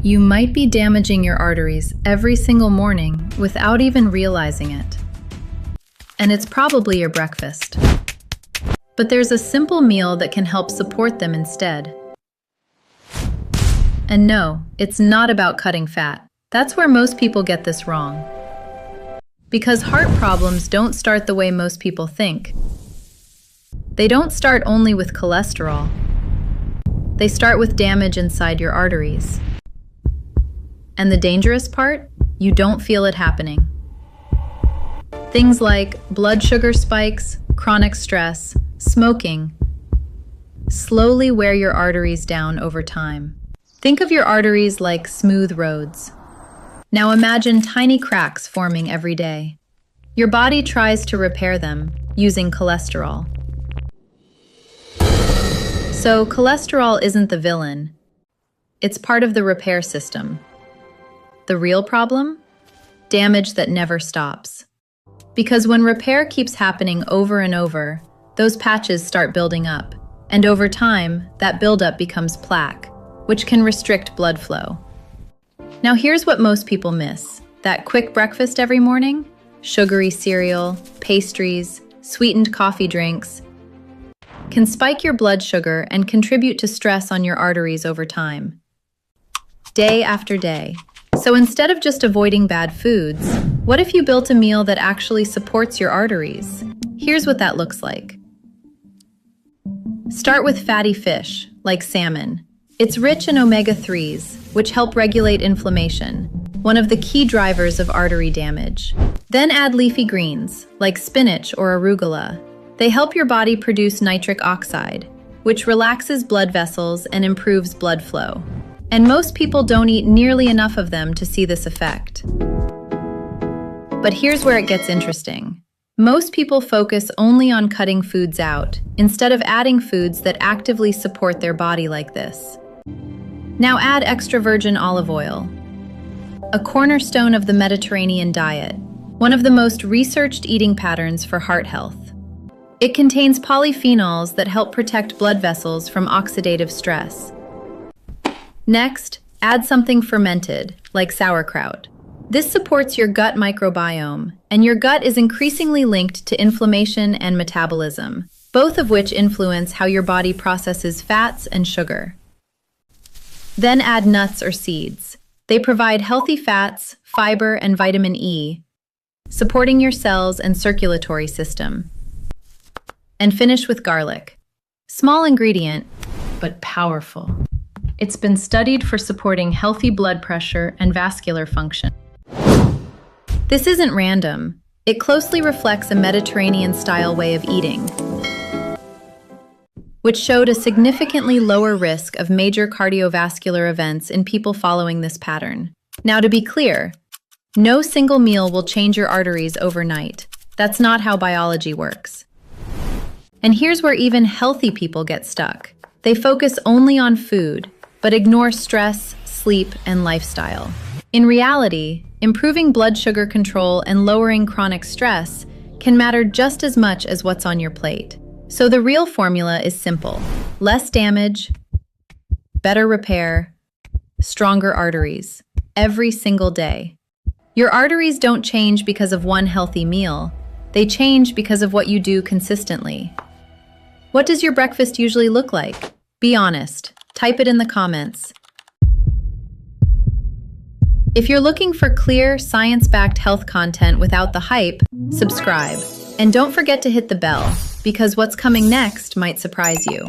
You might be damaging your arteries every single morning without even realizing it. And it's probably your breakfast. But there's a simple meal that can help support them instead. And no, it's not about cutting fat. That's where most people get this wrong. Because heart problems don't start the way most people think. They don't start only with cholesterol. They start with damage inside your arteries. And the dangerous part? You don't feel it happening. Things like blood sugar spikes, chronic stress, smoking slowly wear your arteries down over time. Think of your arteries like smooth roads. Now imagine tiny cracks forming every day. Your body tries to repair them using cholesterol. So cholesterol isn't the villain. It's part of the repair system. The real problem? Damage that never stops. Because when repair keeps happening over and over, those patches start building up. And over time, that buildup becomes plaque, which can restrict blood flow. Now here's what most people miss. That quick breakfast every morning, sugary cereal, pastries, sweetened coffee drinks, can spike your blood sugar and contribute to stress on your arteries over time. Day after day. So instead of just avoiding bad foods, what if you built a meal that actually supports your arteries? Here's what that looks like. Start with fatty fish, like salmon. It's rich in omega-3s, which help regulate inflammation, one of the key drivers of artery damage. Then add leafy greens, like spinach or arugula. They help your body produce nitric oxide, which relaxes blood vessels and improves blood flow. And most people don't eat nearly enough of them to see this effect. But here's where it gets interesting. Most people focus only on cutting foods out, instead of adding foods that actively support their body like this. Now add extra virgin olive oil, a cornerstone of the Mediterranean diet, one of the most researched eating patterns for heart health. It contains polyphenols that help protect blood vessels from oxidative stress. Next, add something fermented, like sauerkraut. This supports your gut microbiome, and your gut is increasingly linked to inflammation and metabolism, both of which influence how your body processes fats and sugar. Then add nuts or seeds. They provide healthy fats, fiber, and vitamin E, supporting your cells and circulatory system. And finish with garlic. Small ingredient, but powerful. It's been studied for supporting healthy blood pressure and vascular function. This isn't random. It closely reflects a Mediterranean-style way of eating, which showed a significantly lower risk of major cardiovascular events in people following this pattern. Now, to be clear, no single meal will change your arteries overnight. That's not how biology works. And here's where even healthy people get stuck. They focus only on food, but ignore stress, sleep, and lifestyle. In reality, improving blood sugar control and lowering chronic stress can matter just as much as what's on your plate. So the real formula is simple. Less damage, better repair, stronger arteries, every single day. Your arteries don't change because of one healthy meal. They change because of what you do consistently. What does your breakfast usually look like? Be honest. Type it in the comments. If you're looking for clear, science-backed health content without the hype, subscribe. And don't forget to hit the bell, because what's coming next might surprise you.